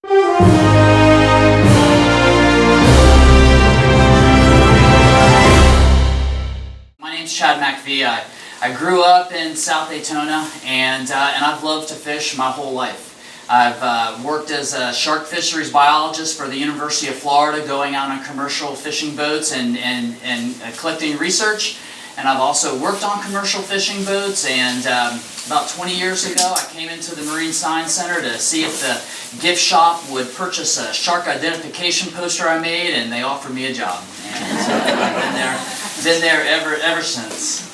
My name's Macfie. I grew up in South Daytona, and I've loved to fish my whole life. I've worked as a shark fisheries biologist for the University of Florida, going out on commercial fishing boats and collecting research. And I've also worked on commercial fishing boats, and about 20 years ago I came into the Marine Science Center to see if the gift shop would purchase a shark identification poster I made, and they offered me a job. And so I've been there ever since.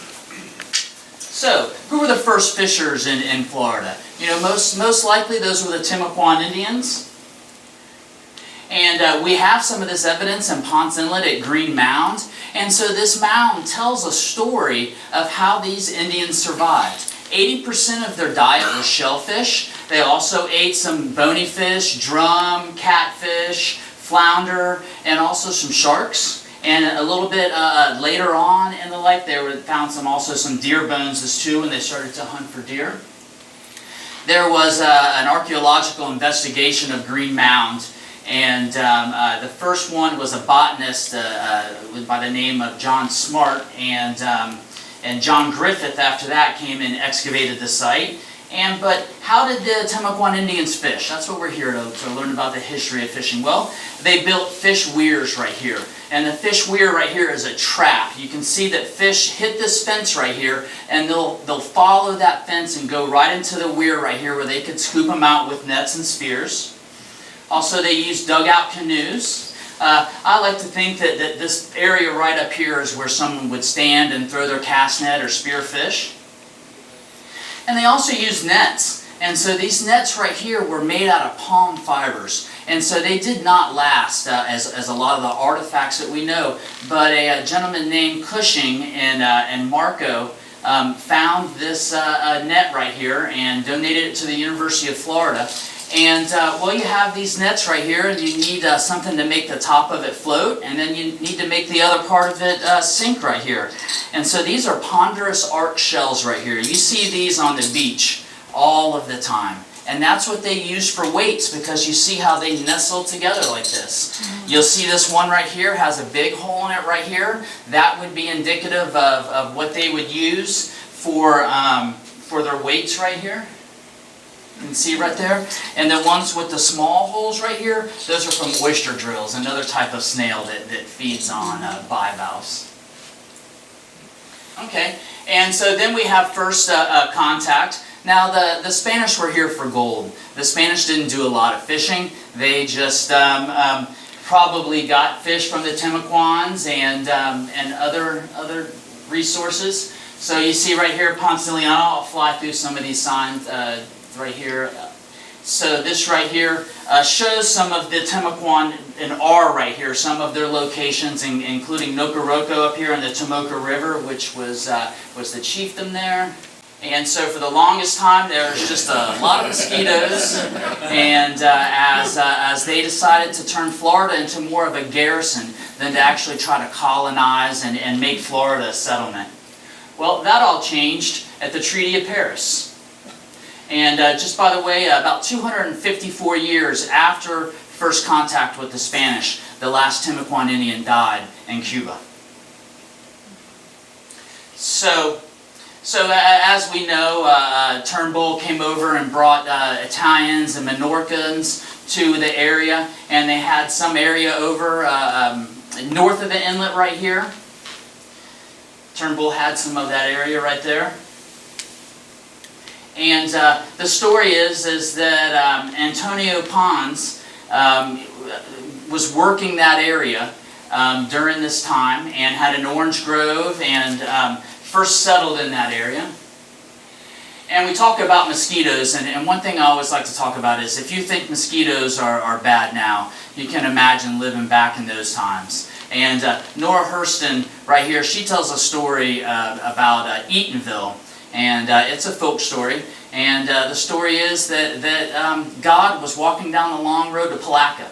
So, who were the first fishers in Florida? You know, most likely those were the Timucuan Indians. And we have some of this evidence in Ponce Inlet at Green Mound. And so this mound tells a story of how these Indians survived. 80% of their diet was shellfish. They also ate some bony fish, drum, catfish, flounder, and also some sharks. And a little bit later on in the life, they found also some deer bones too, when they started to hunt for deer. There was an archaeological investigation of Green Mound, and the first one was a botanist by the name of John Smart, and John Griffith after that came and excavated the site. But how did the Timucuan Indians fish? That's what we're here to learn about the history of fishing. Well, they built fish weirs right here. And the fish weir right here is a trap. You can see that fish hit this fence right here, and they'll follow that fence and go right into the weir right here, where they could scoop them out with nets and spears. Also, they used dugout canoes. I like to think that this area right up here is where someone would stand and throw their cast net or spear fish. And they also used nets. And so these nets right here were made out of palm fibers. And so they did not last as a lot of the artifacts that we know. But a gentleman named Cushing and Marco found this net right here and donated it to the University of Florida. And well, you have these nets right here, and you need something to make the top of it float, and then you need to make the other part of it sink right here. And so these are ponderous arch shells right here. You see these on the beach all of the time. And that's what they use for weights, because you see how they nestle together like this. You'll see this one right here has a big hole in it right here. That would be indicative of what they would use for their weights right here. You can see right there. And the ones with the small holes right here, those are from oyster drills, another type of snail that feeds on bivalves. Okay, and so then we have first contact. Now the Spanish were here for gold. The Spanish didn't do a lot of fishing. They just probably got fish from the Timucuans and other resources. So you see right here, Ponce Inlet. I'll fly through some of these signs right here. So this right here shows some of the Timucuan and R right here, some of their locations, including Nocoroko up here in the Tomoka River, which was the chiefdom there. And so for the longest time, there was just a lot of mosquitoes. And as they decided to turn Florida into more of a garrison than to actually try to colonize and make Florida a settlement. Well, that all changed at the Treaty of Paris. And just by the way, about 254 years after first contact with the Spanish, the last Timucuan Indian died in Cuba. So as we know, Turnbull came over and brought Italians and Menorcans to the area, and they had some area over north of the inlet right here. Turnbull had some of that area right there. And the story is that Antonio Ponce was working that area during this time and had an orange grove and first settled in that area. And we talk about mosquitoes, and one thing I always like to talk about is if you think mosquitoes are bad now, you can imagine living back in those times. And Nora Hurston right here, she tells a story about Eatonville. And it's a folk story, and the story is that God was walking down the long road to Palatka,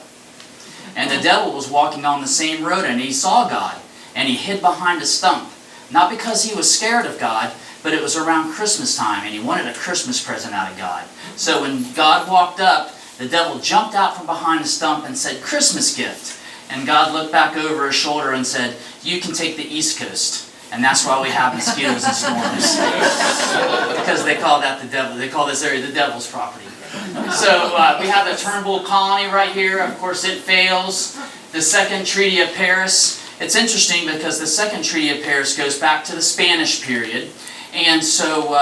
and the devil was walking on the same road, and he saw God, and he hid behind a stump, not because he was scared of God, but it was around Christmas time, and he wanted a Christmas present out of God. So when God walked up, the devil jumped out from behind the stump and said, "Christmas gift." And God looked back over his shoulder and said, "You can take the East Coast." And that's why we have mosquitoes and storms. Because they call that the devil. They call this area the devil's property. So we have the Turnbull colony right here. Of course, it fails. The Second Treaty of Paris. It's interesting because the Second Treaty of Paris goes back to the Spanish period. And so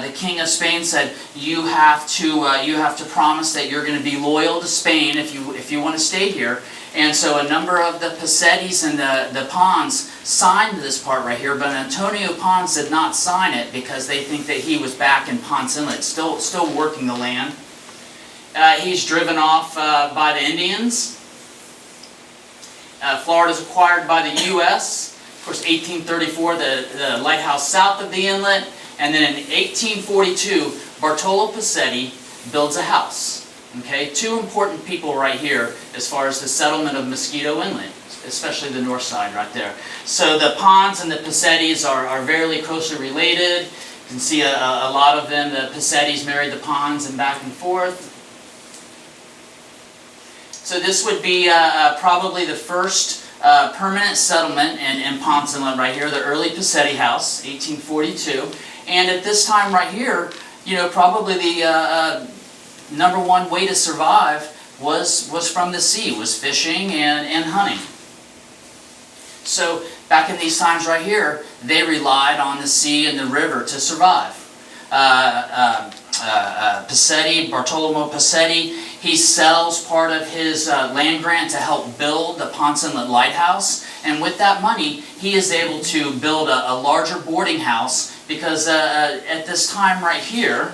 the King of Spain said, you have to promise that you're going to be loyal to Spain if you want to stay here. And so a number of the Pasettis and the Pons signed this part right here, but Antonio Pons did not sign it because they think that he was back in Ponce Inlet, still working the land. He's driven off by the Indians. Florida is acquired by the U.S. Of course, 1834, the lighthouse south of the inlet. And then in 1842, Bartolo Pasetti builds a house. Okay, two important people right here as far as the settlement of Mosquito Inlet, especially the north side right there. So the Pons and the Pasettis are very closely related. You can see a lot of them. The Pasettis married the Pons and back and forth. So this would be probably the first permanent settlement in Ponce Inlet right here, the early Pasetti house, 1842. And at this time right here, probably the number one way to survive was from the sea, was fishing and hunting. So back in these times right here, they relied on the sea and the river to survive. Pasetti, Bartolomeo Pasetti, he sells part of his land grant to help build the Ponce Inlet Lighthouse, and with that money he is able to build a larger boarding house because at this time right here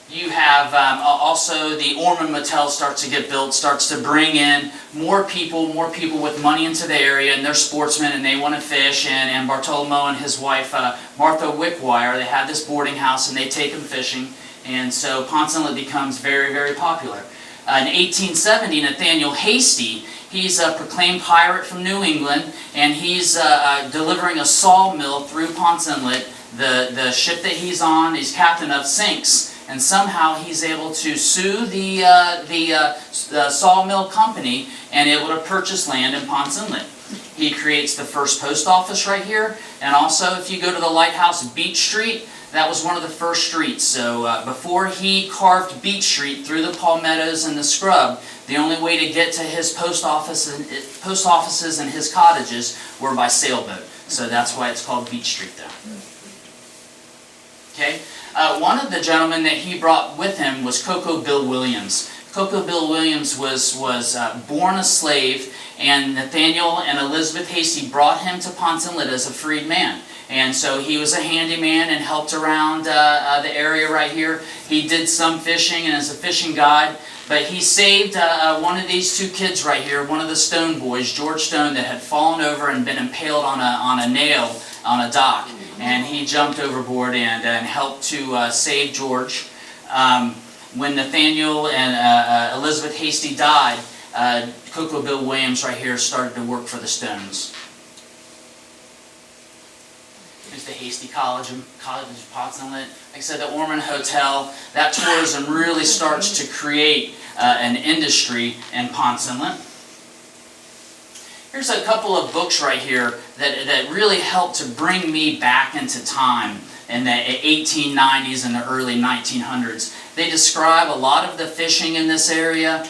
you have also the Ormond Motel starts to get built, starts to bring in more people with money into the area, and they're sportsmen and they want to fish, and Bartolomeo and his wife Martha Wickwire, they have this boarding house and they take them fishing, and so Ponce Inlet becomes very, very popular. In 1870, Nathaniel Hasty, he's a proclaimed pirate from New England, and he's delivering a sawmill through Ponce Inlet. The ship that he's on, he's captain of, sinks, and somehow he's able to sue the sawmill company and able to purchase land in Ponce Inlet. He creates the first post office right here, and also if you go to the lighthouse, Beach Street, that was one of the first streets. So before he carved Beach Street through the palmettos and the scrub, the only way to get to his post offices and his cottages were by sailboat. So that's why it's called Beach Street there. Okay. One of the gentlemen that he brought with him was Cocoa Bill Williams. Cocoa Bill Williams was born a slave, and Nathaniel and Elizabeth Hasty brought him to Ponce Inlet as a freed man. And so he was a handyman and helped around the area right here. He did some fishing and is a fishing guide. But he saved one of these two kids right here, one of the Stone boys, George Stone, that had fallen over and been impaled on a nail on a dock. And he jumped overboard and helped to save George. When Nathaniel and Elizabeth Hasty died, Cocoa Bill Williams right here started to work for the Stones. There's the Hasty College Ponce Inlet. Like I said, the Ormond Hotel, that tourism really starts to create an industry in Ponce Inlet. Here's a couple of books right here that really helped to bring me back into time in the 1890s and the early 1900s. They describe a lot of the fishing in this area.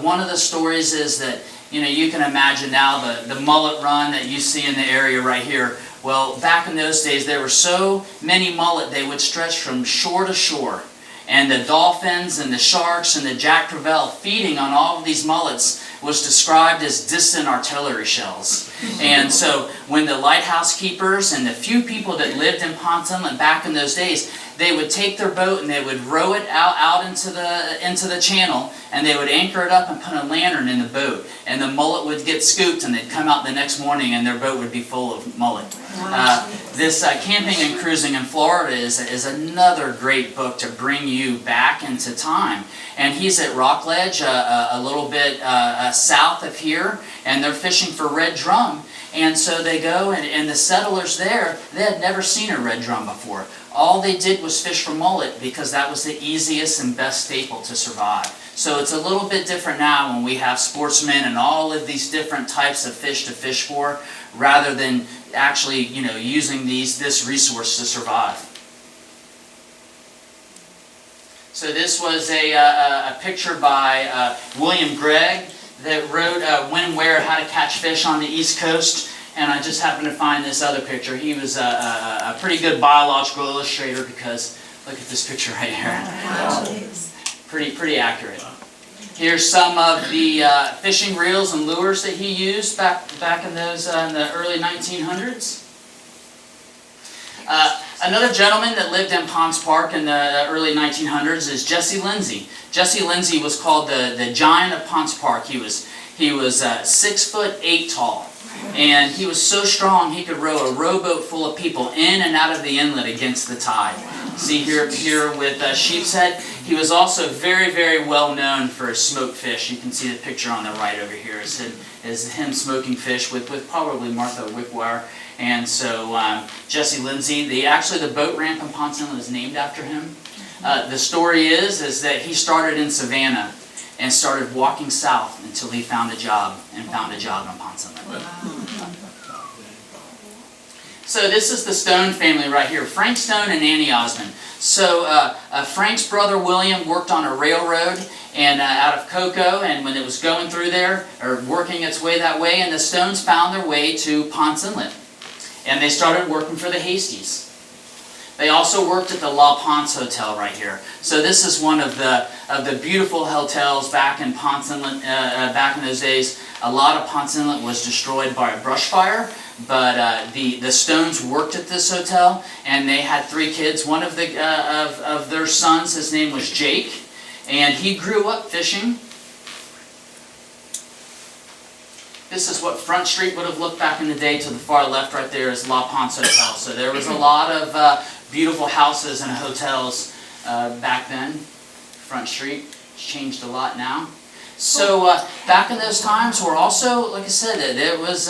One of the stories is that, you can imagine now the mullet run that you see in the area right here. Well, back in those days, there were so many mullet, they would stretch from shore to shore. And the dolphins and the sharks and the Jack Crevalle feeding on all of these mullets was described as distant artillery shells. And so when the lighthouse keepers and the few people that lived in Ponce Inlet back in those days, they would take their boat and they would row it out into the channel, and they would anchor it up and put a lantern in the boat, and the mullet would get scooped, and they'd come out the next morning and their boat would be full of mullet. This Camping and Cruising in Florida is another great book to bring you back into time. And he's at Rockledge, a little bit south of here, and they're fishing for red drum. And so they go, and the settlers there, they had never seen a red drum before. All they did was fish for mullet because that was the easiest and best staple to survive. So it's a little bit different now when we have sportsmen and all of these different types of fish to fish for, rather than actually, using this resource to survive. So this was a picture by William Gregg that wrote When and Where, How to Catch Fish on the East Coast. And I just happened to find this other picture. He was a pretty good biological illustrator, because look at this picture right here. Wow. Pretty accurate. Here's some of the fishing reels and lures that he used back in those in the early 1900s. Another gentleman that lived in Ponce Park in the early 1900s is Jesse Lindsay. Jesse Lindsay was called the Giant of Ponce Park. He was 6'8" tall, and he was so strong he could row a rowboat full of people in and out of the inlet against the tide. See here with Sheepshead. He was also very, very well known for his smoked fish. You can see the picture on the right over here is him smoking fish with probably Martha Wickwire. And so Jesse Lindsay, actually the boat ramp in Ponce Inlet is named after him. The story is that he started in Savannah and started walking south until he found a job in Ponce Inlet. So this is the Stone family right here, Frank Stone and Annie Osmond. So Frank's brother William worked on a railroad and out of Cocoa, and when it was going through there, or working its way that way, and the Stones found their way to Ponce Inlet. And they started working for the Hasties. They also worked at the La Ponce Hotel right here. So this is one of the beautiful hotels back in Ponce Inlet. Back in those days, a lot of Ponce Inlet was destroyed by a brush fire. But the Stones worked at this hotel, and they had 3 kids. One of their sons, his name was Jake, and he grew up fishing. This is what Front Street would have looked back in the day. To the far left right there is La Ponce Hotel. So there was a lot of beautiful houses and hotels back then. Front Street. It's changed a lot now. So back in those times, were also, like I said, it was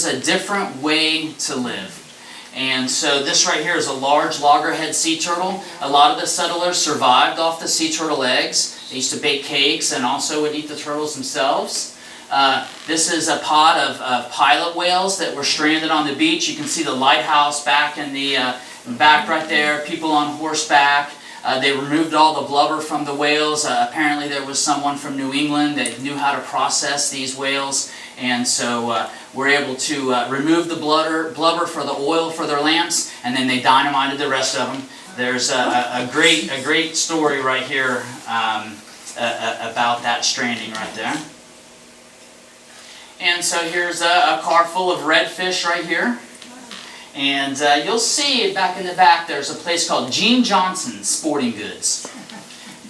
a different way to live. And so this right here is a large loggerhead sea turtle. A lot of the settlers survived off the sea turtle eggs. They used to bake cakes and also would eat the turtles themselves. This is a pod of pilot whales that were stranded on the beach. You can see the lighthouse back in the back right there, people on horseback. They removed all the blubber from the whales. Apparently there was someone from New England that knew how to process these whales, and so were able to remove the blubber for the oil for their lamps, and then they dynamited the rest of them. There's a great story right here about that stranding right there. And so here's a car full of redfish right here. And you'll see back in the back there's a place called Gene Johnson's Sporting Goods.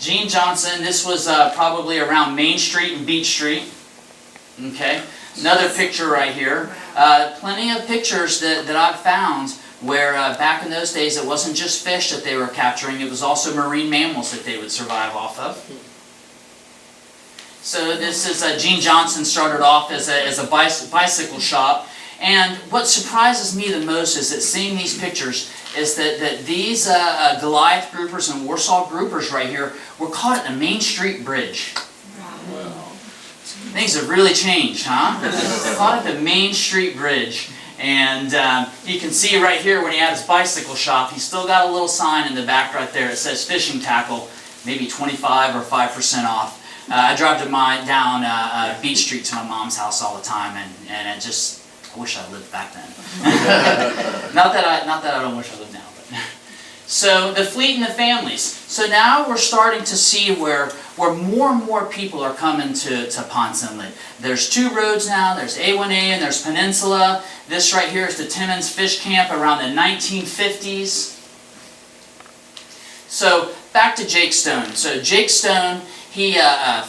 Gene Johnson, this was probably around Main Street and Beach Street. Okay, another picture right here. Plenty of pictures that I've found where back in those days it wasn't just fish that they were capturing, it was also marine mammals that they would survive off of. So this is Gene Johnson started off as a bicycle shop. And what surprises me the most is that seeing these pictures is that these Goliath groupers and Warsaw groupers right here were caught at the Main Street Bridge. Wow. Things have really changed, huh? They're caught at the Main Street Bridge. And you can see right here when he had his bicycle shop, he's still got a little sign in the back right there. It says fishing tackle, maybe 25 or 5% off. I drive down Beach Street to my mom's house all the time, and it just... I wish I lived back then. not that I don't wish I lived now. But. So the fleet and the families. So now we're starting to see where more and more people are coming to Ponce Inlet. There's 2 roads now. There's A1A and there's Peninsula. This right here is the Timmins Fish Camp around the 1950s. So back to Jake Stone. So Jake Stone, he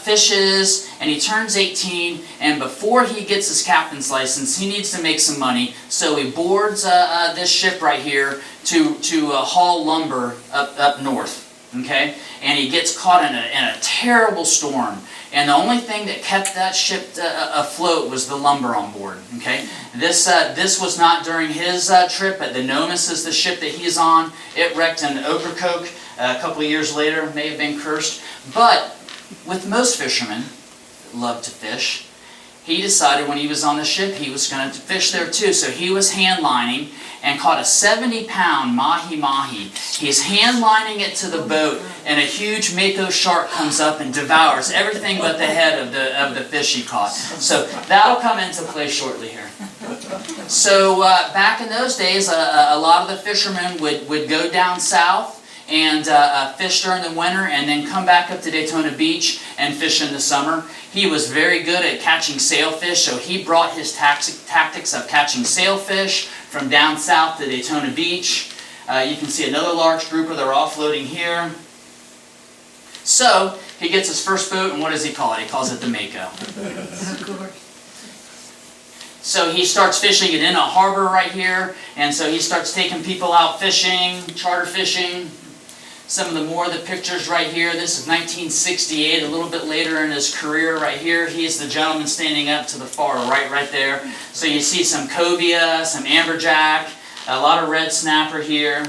fishes and he turns 18, and before he gets his captain's license, he needs to make some money. So he boards this ship right here to haul lumber up north. Okay, and he gets caught in a terrible storm. And the only thing that kept that ship afloat was the lumber on board. Okay, this was not during his trip, but the Nomus is the ship that he's on. It wrecked in Ocracoke a couple of years later, may have been cursed. But with most fishermen that love to fish, he decided when he was on the ship he was going to fish there too. So he was hand lining and caught a 70-pound mahi-mahi. He's hand lining it to the boat, and a huge mako shark comes up and devours everything but the head of the fish he caught. So that'll come into play shortly here. So back in those days, a lot of the fishermen would go down south and fish during the winter and then come back up to Daytona Beach and fish in the summer. He was very good at catching sailfish, so he brought his tactics of catching sailfish from down south to Daytona Beach. You can see another large grouper. They're offloading here. So he gets his first boat, and what does he call it? He calls it the Mako. So he starts fishing it in a harbor right here, and so he starts taking people out fishing, charter fishing. Some of the pictures right here. This is 1968, a little bit later in his career right here. He's the gentleman standing up to the far right there. So you see some cobia, some amberjack, a lot of red snapper here.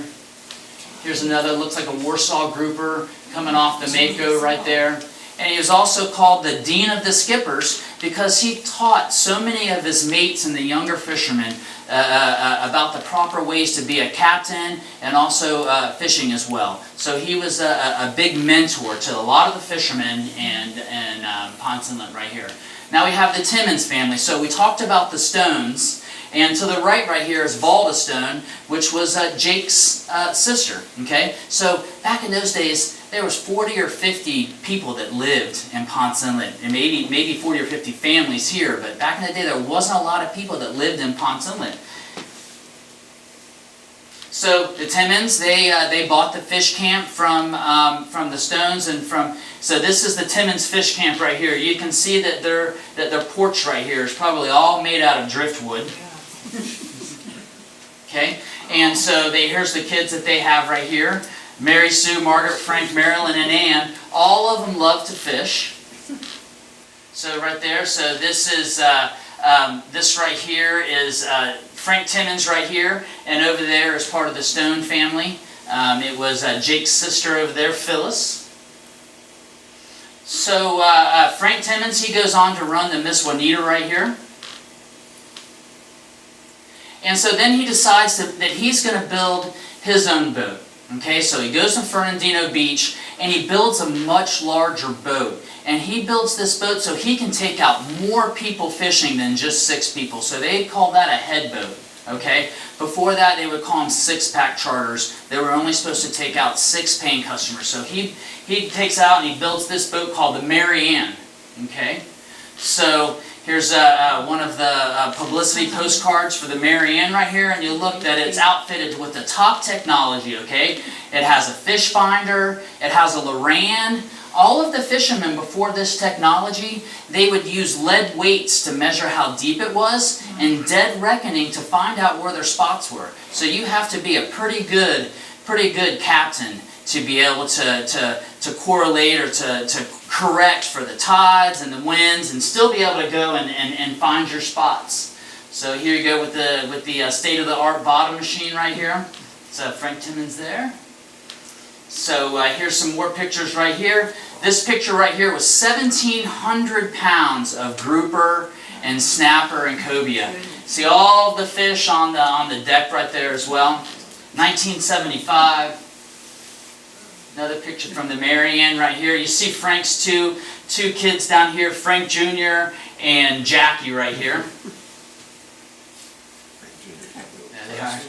Here's another, looks like a Warsaw grouper coming off the Mako right there. And he was also called the Dean of the Skippers because he taught so many of his mates and the younger fishermen about the proper ways to be a captain and also fishing as well. So he was a big mentor to a lot of the fishermen and Ponce Inlet right here. Now we have the Timmins family. So we talked about the Stones. And to the right here is Valda Stone, which was Jake's sister. Okay, so back in those days, there was 40 or 50 people that lived in Ponce Inlet, and maybe 40 or 50 families here. But back in the day, there wasn't a lot of people that lived in Ponce Inlet. So the Timmins, they bought the fish camp from the Stones and from. So this is the Timmins fish camp right here. You can see that their porch right here is probably all made out of driftwood. Okay, and so here's the kids that they have right here. Mary Sue, Margaret, Frank, Marilyn, and Ann. All of them love to fish. So right there, so this is, this right here is Frank Timmins right here, and over there is part of the Stone family. It was Jake's sister over there, Phyllis. So Frank Timmins, he goes on to run the Miss Juanita right here. And so then he decides that he's going to build his own boat. Okay, so he goes to Fernandino Beach and he builds a much larger boat. And he builds this boat so he can take out more people fishing than just 6 people. So they call that a head boat. Okay, before that they would call them 6-pack charters. They were only supposed to take out 6 paying customers. So he takes out and he builds this boat called the Mary Ann. Okay, so here's one of the publicity postcards for the Mary Ann right here, and you look that it's outfitted with the top technology, okay? It has a fish finder, it has a Loran. All of the fishermen before this technology, they would use lead weights to measure how deep it was and dead reckoning to find out where their spots were. So you have to be a pretty good captain to be able to correlate or to correct for the tides and the winds and still be able to go and find your spots. So here you go with the state-of-the-art bottom machine right here. So Frank Timmins there. So here's some more pictures right here. This picture right here was 1,700 pounds of grouper and snapper and cobia. See all the fish on the deck right there as well. 1975. Another picture from the Mary Ann right here. You see Frank's two kids down here, Frank Jr. and Jackie right here. There they are.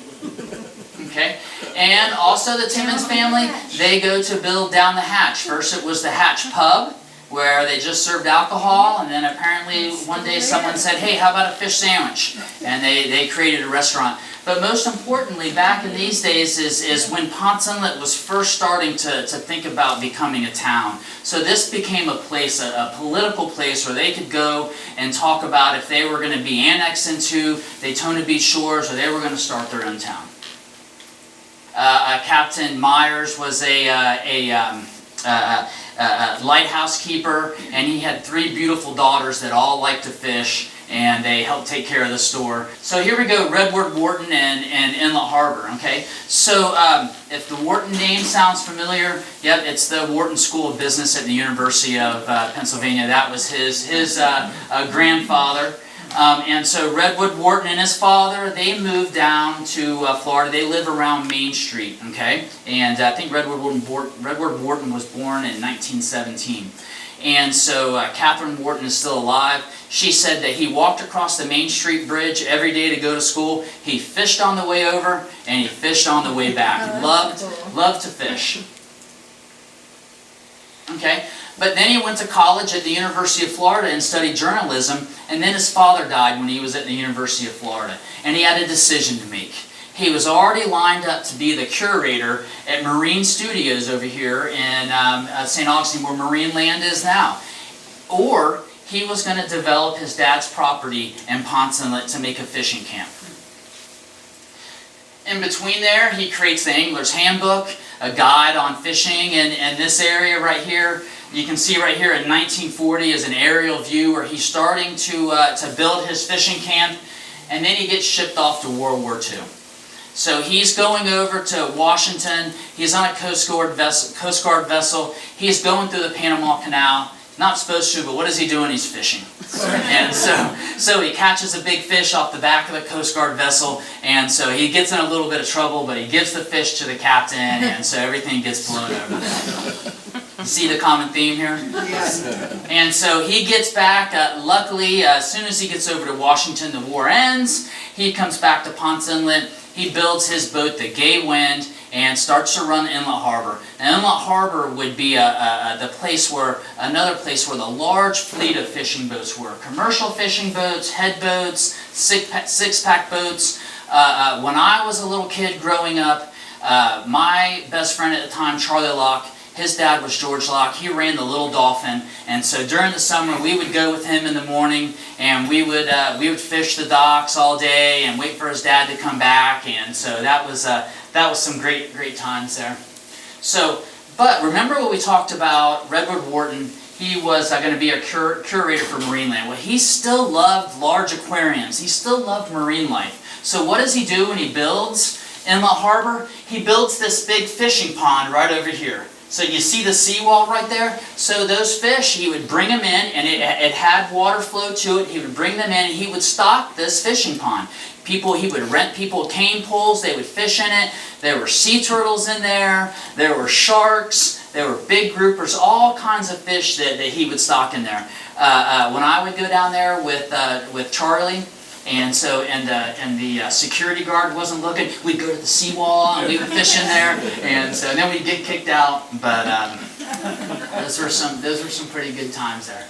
Okay. And also the Timmins family, they go to build down the hatch. First it was the Hatch Pub, where they just served alcohol, and then apparently one day someone said, hey, how about a fish sandwich? And they created a restaurant. But most importantly, back in these days is when Ponce Inlet was first starting to think about becoming a town. So this became a place, a political place where they could go and talk about if they were going to be annexed into Daytona Beach shores or they were going to start their own town. Captain Myers was a lighthouse keeper, and he had 3 beautiful daughters that all liked to fish, and they helped take care of the store. So here we go, Redwood Wharton and Inlet Harbor, okay? So if the Wharton name sounds familiar, yep, it's the Wharton School of Business at the University of Pennsylvania. That was his grandfather. And so Redwood Wharton and his father, they moved down to Florida. They live around Main Street, okay? And I think Redwood Wharton was born in 1917. And so Catherine Wharton is still alive. She said that he walked across the Main Street Bridge every day to go to school. He fished on the way over, and he fished on the way back. He loved to fish. Okay, but then he went to college at the University of Florida and studied journalism, and then his father died when he was at the University of Florida, and he had a decision to make. He was already lined up to be the curator at Marine Studios over here in St. Augustine, where Marine Land is now. Or he was going to develop his dad's property in Ponce Inlet to make a fishing camp. In between there, he creates the Angler's Handbook, a guide on fishing in this area right here. You can see right here in 1940 is an aerial view where he's starting to build his fishing camp, and then he gets shipped off to World War II. So he's going over to Washington. He's on a Coast Guard vessel. He's going through the Panama Canal. Not supposed to, but what is he doing? He's fishing. And so he catches a big fish off the back of the Coast Guard vessel, and so he gets in a little bit of trouble, but he gives the fish to the captain, and so everything gets blown over. You see the common theme here? Yes. And so he gets back. Luckily, as soon as he gets over to Washington, the war ends. He comes back to Ponce Inlet. He builds his boat, the Gay Wind, and starts to run Inlet Harbor. Now, Inlet Harbor would be another place where the large fleet of fishing boats were. Commercial fishing boats, head boats, six-pack boats. When I was a little kid growing up, my best friend at the time, Charlie Locke, his dad was George Locke. He ran the Little Dolphin, and so during the summer we would go with him in the morning, and we would fish the docks all day and wait for his dad to come back, and so that was some great times there. So, but remember what we talked about, Redwood Wharton. He was going to be a curator for Marine Land. Well, he still loved large aquariums. He still loved marine life. So what does he do when he builds Inlet Harbor? He builds this big fishing pond right over here. So you see the seawall right there? So those fish, he would bring them in, and it had water flow to it. He would bring them in, and he would stock this fishing pond. He would rent people cane poles. They would fish in it. There were sea turtles in there. There were sharks. There were big groupers. All kinds of fish that he would stock in there. When I would go down there with Charlie, and the security guard wasn't looking, we'd go to the seawall and we would fish in there, and so then we'd get kicked out. But those were some pretty good times there.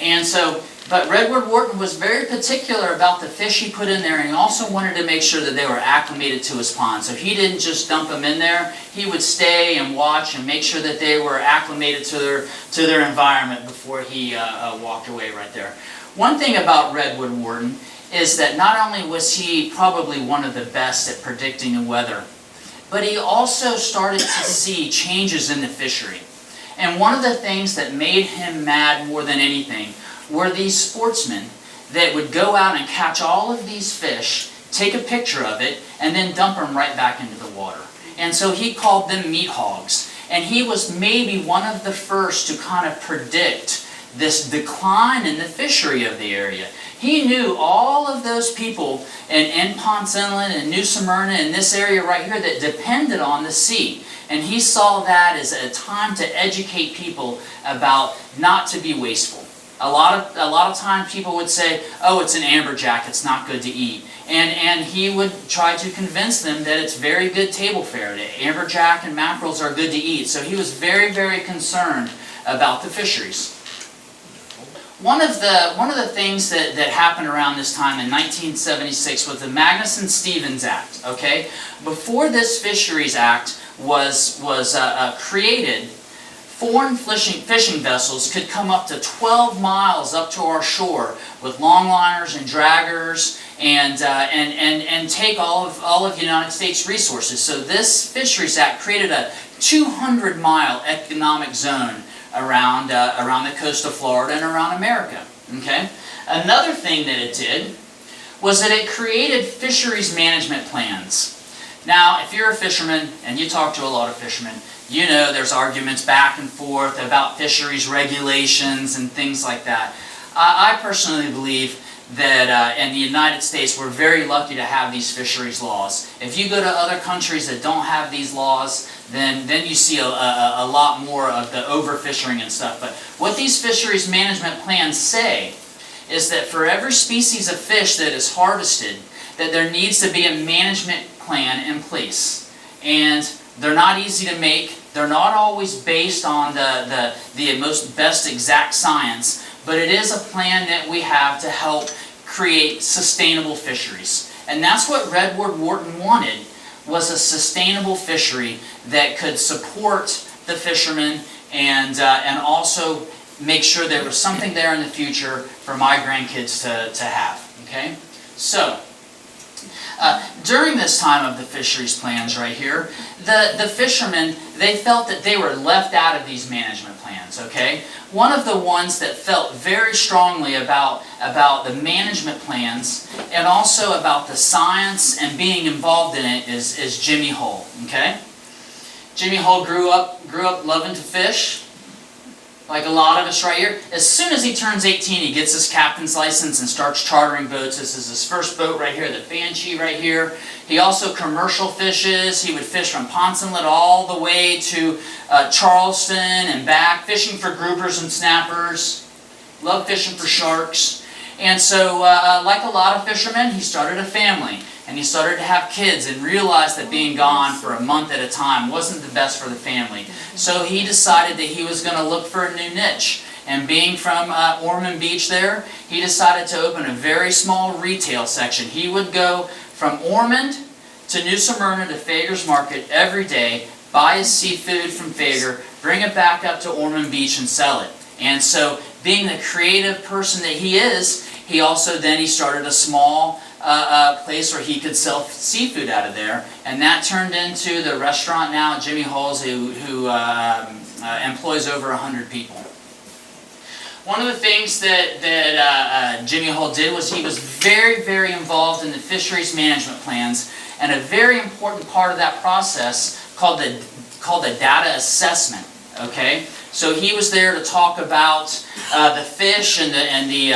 And so, but Redwood Wharton was very particular about the fish he put in there, and he also wanted to make sure that they were acclimated to his pond. So he didn't just dump them in there. He would stay and watch and make sure that they were acclimated to their environment before he walked away right there. One thing about Redwood Wharton is that not only was he probably one of the best at predicting the weather, but he also started to see changes in the fishery. And one of the things that made him mad more than anything were these sportsmen that would go out and catch all of these fish, take a picture of it, and then dump them right back into the water. And so he called them meat hogs. And he was maybe one of the first to kind of predict this decline in the fishery of the area. He knew all of those people in Ponce Inlet and New Smyrna and this area right here that depended on the sea. And he saw that as a time to educate people about not to be wasteful. A lot of times people would say, oh, it's an amberjack, it's not good to eat. And he would try to convince them that it's very good table fare. That amberjack and mackerels are good to eat. So he was very, very concerned about the fisheries. One of the things that happened around this time in 1976 was the Magnuson-Stevens Act. Okay, before this Fisheries Act was created, foreign fishing vessels could come up to 12 miles up to our shore with longliners and draggers and take all of the United States resources. So this Fisheries Act created a 200-mile economic zone around the coast of Florida and around America. Okay? Another thing that it did was that it created fisheries management plans. Now, if you're a fisherman and you talk to a lot of fishermen, you know there's arguments back and forth about fisheries regulations and things like that. I personally believe that in the United States we're very lucky to have these fisheries laws. If you go to other countries that don't have these laws, then you see a lot more of the overfishing and stuff. But what these fisheries management plans say is that for every species of fish that is harvested, that there needs to be a management plan in place. And they're not easy to make. They're not always based on the most best exact science, but it is a plan that we have to help create sustainable fisheries. And that's what Redwood Wharton wanted, was a sustainable fishery that could support the fishermen and also make sure there was something there in the future for my grandkids to have. Okay? So, during this time of the fisheries plans right here, the fishermen, they felt that they were left out of these management plans, okay? One of the ones that felt very strongly about the management plans and also about the science and being involved in it is Jimmy Hull, okay? Jimmy Hull grew up loving to fish, like a lot of us right here. As soon as he turns 18, he gets his captain's license and starts chartering boats. This is his first boat right here, the Banshee right here. He also commercial fishes. He would fish from Ponce Inlet all the way to Charleston and back, fishing for groupers and snappers. Loved fishing for sharks. And so, like a lot of fishermen, he started a family. And he started to have kids and realized that being gone for a month at a time wasn't the best for the family. So he decided that he was going to look for a new niche. And being from Ormond Beach there, he decided to open a very small retail section. He would go from Ormond to New Smyrna to Fager's Market every day, buy his seafood from Fager, bring it back up to Ormond Beach and sell it. And so, being the creative person that he is, he started a small place where he could sell seafood out of there, and that turned into the restaurant now, Jimmy Hull's, who employs over 100 people. One of the things that Jimmy Hull did was he was very, very involved in the fisheries management plans, and a very important part of that process called the data assessment. Okay, so he was there to talk about the fish and the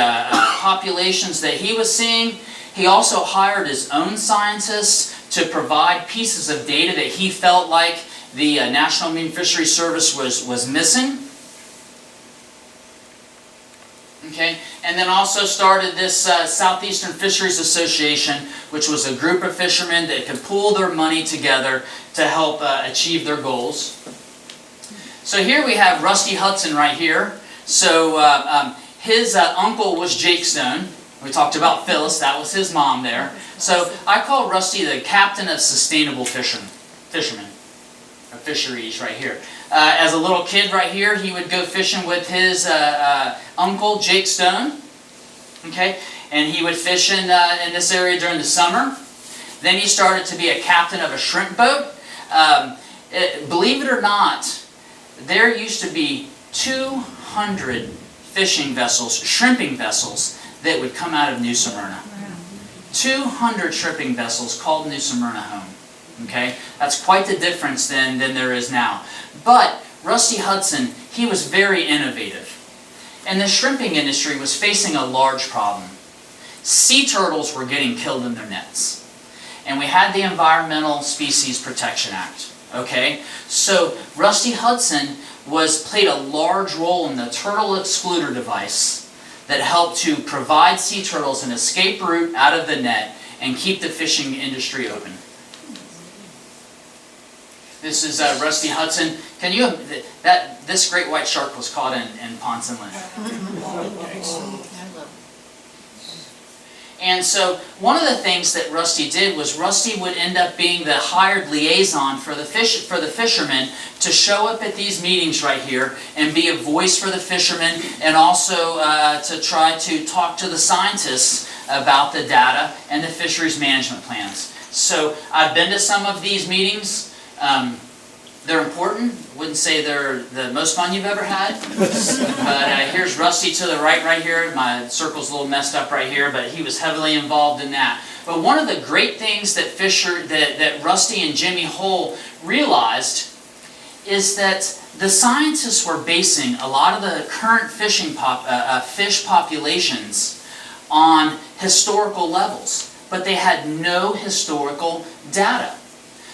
populations that he was seeing. He also hired his own scientists to provide pieces of data that he felt like the National Marine Fisheries Service was missing. Okay, and then also started this Southeastern Fisheries Association, which was a group of fishermen that could pool their money together to help achieve their goals. So here we have Rusty Hudson right here. So his uncle was Jake Stone. We talked about Phyllis, that was his mom there. So I call Rusty the captain of sustainable fishermen, or fisheries right here. As a little kid right here, he would go fishing with his uncle, Jake Stone. Okay, and he would fish in this area during the summer. Then he started to be a captain of a shrimp boat. Believe it or not, there used to be 200 fishing vessels, shrimping vessels, that would come out of New Smyrna. 200 shrimping vessels called New Smyrna home. Okay? That's quite the difference than there is now. But Rusty Hudson, he was very innovative. And the shrimping industry was facing a large problem. Sea turtles were getting killed in their nets. And we had the Environmental Species Protection Act. Okay? So Rusty Hudson played a large role in the turtle excluder device that helped to provide sea turtles an escape route out of the net and keep the fishing industry open. This is Rusty Hudson. Can you this great white shark was caught in Ponce Inlet. And so one of the things that Rusty did was Rusty would end up being the hired liaison for the fishermen to show up at these meetings right here and be a voice for the fishermen, and also to try to talk to the scientists about the data and the fisheries management plans. So I've been to some of these meetings. They're important. Wouldn't say they're the most fun you've ever had. But here's Rusty to the right here. My circle's a little messed up right here, but he was heavily involved in that. But one of the great things that that Rusty and Jimmy Hole realized is that the scientists were basing a lot of the current fish populations on historical levels, but they had no historical data.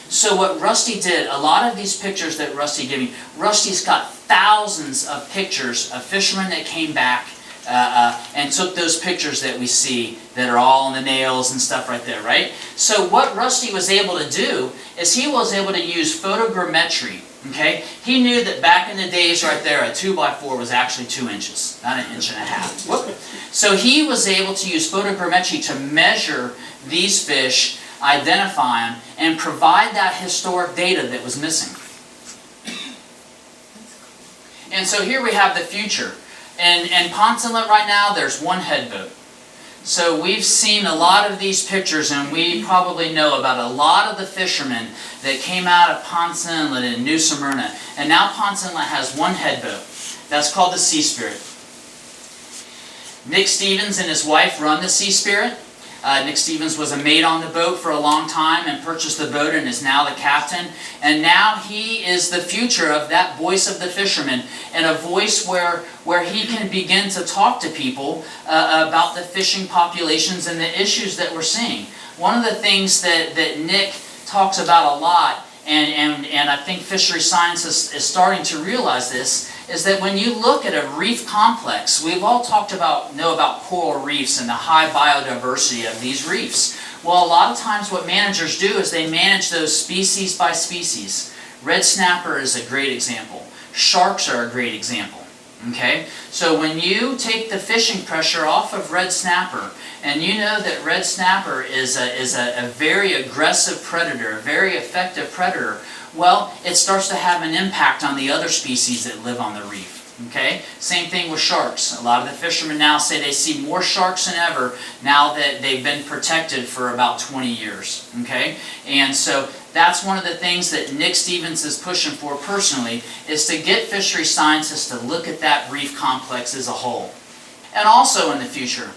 So what Rusty did, a lot of these pictures that Rusty gave me, Rusty's got thousands of pictures of fishermen that came back and took those pictures that we see that are all in the nails and stuff right there, right? So what Rusty was able to do is he was able to use photogrammetry, okay? He knew that back in the days right there, a 2x4 was actually 2 inches, not 1.5 inches. Whoop. So he was able to use photogrammetry to measure these fish, identify them, and provide that historic data that was missing. And so here we have the future. And Ponce Inlet right now, there's one headboat. So we've seen a lot of these pictures, and we probably know about a lot of the fishermen that came out of Ponce Inlet in New Smyrna. And now Ponce Inlet has one headboat. That's called the Sea Spirit. Nick Stevens and his wife run the Sea Spirit. Nick Stevens was a mate on the boat for a long time and purchased the boat and is now the captain. And now he is the future of that voice of the fisherman, and a voice where he can begin to talk to people about the fishing populations and the issues that we're seeing. One of the things that Nick talks about a lot, and I think fishery science is starting to realize this, is that when you look at a reef complex, we've all know about coral reefs and the high biodiversity of these reefs. Well, a lot of times what managers do is they manage those species by species. Red snapper is a great example. Sharks are a great example. Okay? So when you take the fishing pressure off of red snapper, and you know that red snapper is a very aggressive predator, a very effective predator, well, it starts to have an impact on the other species that live on the reef. Okay? Same thing with sharks. A lot of the fishermen now say they see more sharks than ever now that they've been protected for about 20 years. Okay? And so that's one of the things that Nick Stevens is pushing for personally, is to get fishery scientists to look at that reef complex as a whole. And also in the future,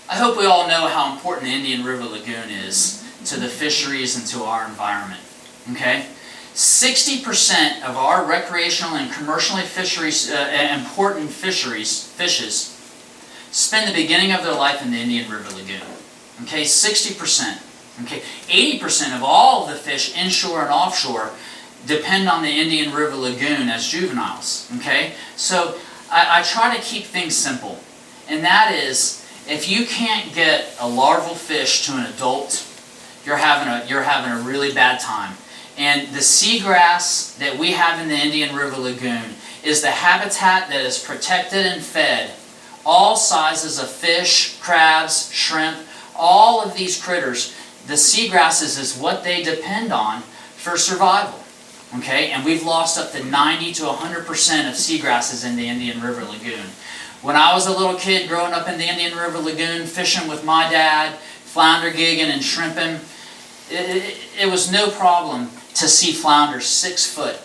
I hope we all know how important the Indian River Lagoon is to the fisheries and to our environment. Okay? 60% of our recreational and commercially important fishes spend the beginning of their life in the Indian River Lagoon. Okay, 60%. Okay, 80% of all of the fish inshore and offshore depend on the Indian River Lagoon as juveniles. Okay, so I try to keep things simple, and that is, if you can't get a larval fish to an adult, you're having a really bad time. And the seagrass that we have in the Indian River Lagoon is the habitat that is protected and fed all sizes of fish, crabs, shrimp, all of these critters. The seagrasses is what they depend on for survival. Okay? And we've lost up to 90 to 100% of seagrasses in the Indian River Lagoon. When I was a little kid growing up in the Indian River Lagoon, fishing with my dad, flounder gigging and shrimping, it was no problem to see flounder 6 foot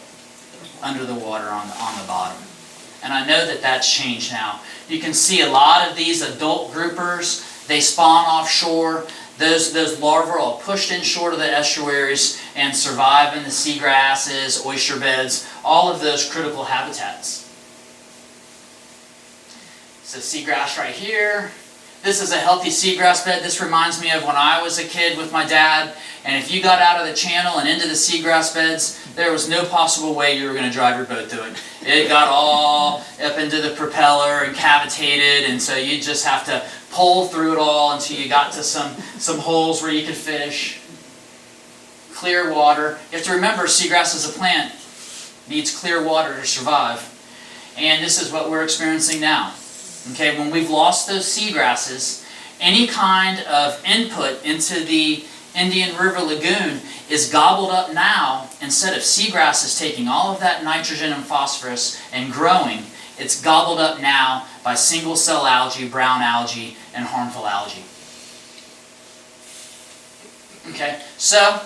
under the water on the bottom. And I know that that's changed now. You can see a lot of these adult groupers, they spawn offshore. Those larvae are pushed inshore to the estuaries and survive in the seagrasses, oyster beds, all of those critical habitats. So seagrass right here. This is a healthy seagrass bed. This reminds me of when I was a kid with my dad. And if you got out of the channel and into the seagrass beds, there was no possible way you were going to drive your boat through it. It got all up into the propeller and cavitated, and so you just have to pull through it all until you got to some holes where you could fish. Clear water. You have to remember, seagrass is a plant. Needs clear water to survive. And this is what we're experiencing now. Okay, when we've lost those seagrasses, any kind of input into the Indian River Lagoon is gobbled up now. Instead of seagrasses taking all of that nitrogen and phosphorus and growing, it's gobbled up now by single cell algae, brown algae, and harmful algae. Okay, so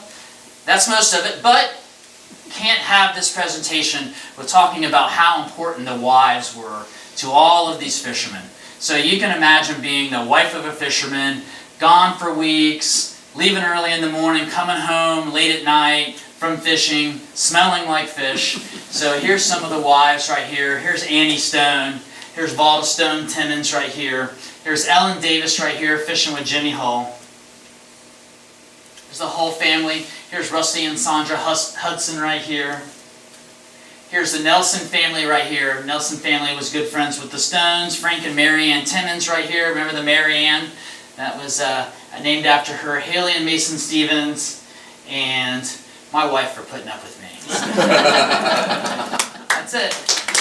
that's most of it, but can't have this presentation with talking about how important the wives were to all of these fishermen. So you can imagine being the wife of a fisherman, gone for weeks, leaving early in the morning, coming home late at night from fishing, smelling like fish. So here's some of the wives right here. Here's Annie Stone. Here's Valda Stone Timmons right here. Here's Ellen Davis right here fishing with Jimmy Hull. There's the Hull family. Here's Rusty and Sandra Hudson right here. Here's the Nelson family right here. Nelson family was good friends with the Stones. Frank and Mary Ann Timmons right here. Remember the Mary Ann? That was named after her. Haley and Mason Stevens. And my wife for putting up with me. That's it.